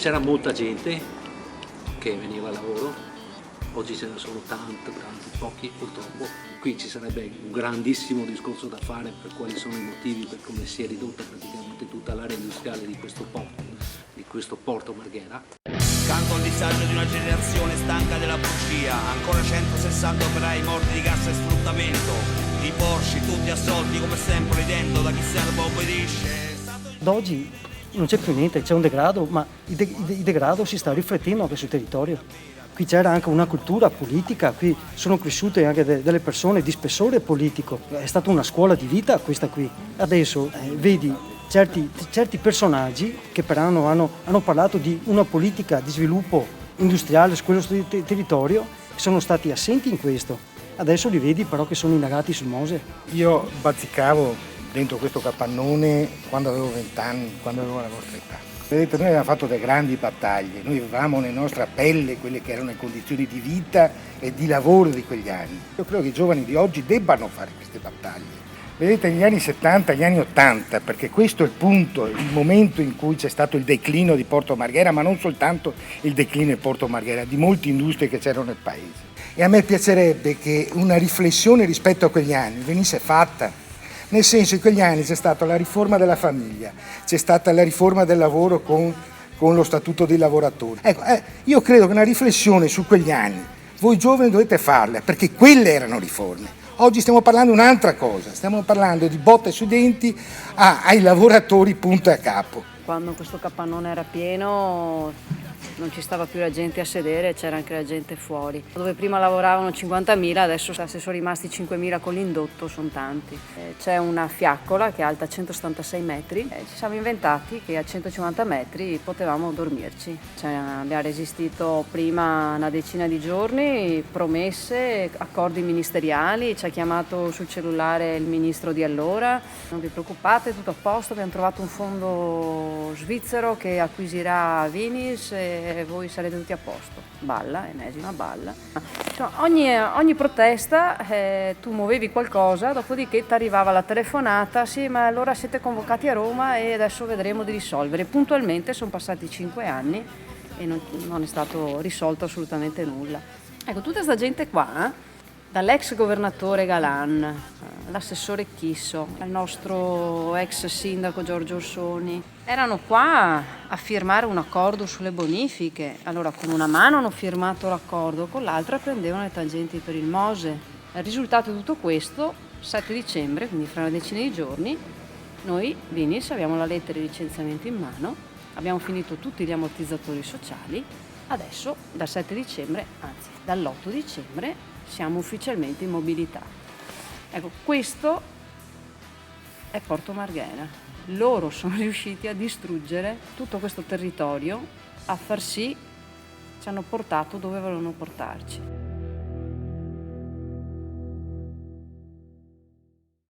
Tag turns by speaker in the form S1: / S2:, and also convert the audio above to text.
S1: C'era molta gente che veniva a lavoro, oggi ce ne sono tanti, pochi purtroppo. Qui ci sarebbe un grandissimo discorso da fare per quali sono i motivi per come si è ridotta praticamente tutta l'area industriale di questo porto Marghera.
S2: Canto al disagio di una generazione stanca della bugia, ancora 160 operai morti di cassa e sfruttamento, i Porsche tutti assolti come sempre ridendo da chi serve obbedisce.
S3: Da oggi non c'è più niente, c'è un degrado, ma il degrado si sta riflettendo anche sul territorio. Qui c'era anche una cultura politica, qui sono cresciute anche delle persone di spessore politico, è stata una scuola di vita questa qui. Adesso vedi certi personaggi che per anno hanno parlato di una politica di sviluppo industriale su quello territorio, sono stati assenti in questo. Adesso li vedi però che sono indagati sul Mose.
S4: Io bazzicavo dentro questo capannone quando avevo 20 anni, quando avevo la vostra età. Vedete, noi abbiamo fatto delle grandi battaglie, noi avevamo nella nostra pelle quelle che erano le condizioni di vita e di lavoro di quegli anni. Io credo che i giovani di oggi debbano fare queste battaglie. Vedete, negli anni 70, gli anni 80, perché questo è il punto, il momento in cui c'è stato il declino di Porto Marghera, ma non soltanto il declino di Porto Marghera, di molte industrie che c'erano nel paese. E a me piacerebbe che una riflessione rispetto a quegli anni venisse fatta. Nel senso, in quegli anni c'è stata la riforma della famiglia, c'è stata la riforma del lavoro con lo statuto dei lavoratori. Ecco, io credo che una riflessione su quegli anni, voi giovani dovete farla, perché quelle erano riforme. Oggi stiamo parlando di un'altra cosa, stiamo parlando di botte sui denti ai lavoratori punto e a capo.
S5: Quando questo capannone era pieno non ci stava più la gente a sedere, c'era anche la gente fuori. Dove prima lavoravano 50.000, adesso se sono rimasti 5.000 con l'indotto sono tanti. C'è una fiaccola che è alta 176 metri, ci siamo inventati che a 150 metri potevamo dormirci. Abbiamo resistito prima una decina di giorni, promesse, accordi ministeriali, ci ha chiamato sul cellulare il ministro di allora. Non vi preoccupate, tutto a posto, abbiamo trovato un fondo svizzero che acquisirà Vinis e voi sarete tutti a posto. Balla, ennesima balla. Ogni protesta tu muovevi qualcosa, dopodiché ti arrivava la telefonata, sì ma allora siete convocati a Roma e adesso vedremo di risolvere. Puntualmente sono passati 5 anni e non è stato risolto assolutamente nulla. Ecco, tutta questa gente qua, dall'ex governatore Galan, l'assessore Chisso, il nostro ex sindaco Giorgio Orsoni, erano qua a firmare un accordo sulle bonifiche. Allora con una mano hanno firmato l'accordo, con l'altra prendevano le tangenti per il Mose. Il risultato di tutto questo, 7 dicembre, quindi fra una decina di giorni, noi Vinis abbiamo la lettera di licenziamento in mano, abbiamo finito tutti gli ammortizzatori sociali, adesso dal 7 dicembre, anzi dall'8 dicembre, siamo ufficialmente in mobilità. Ecco, questo è Porto Marghera. Loro sono riusciti a distruggere tutto questo territorio, a far sì, ci hanno portato dove volevano portarci.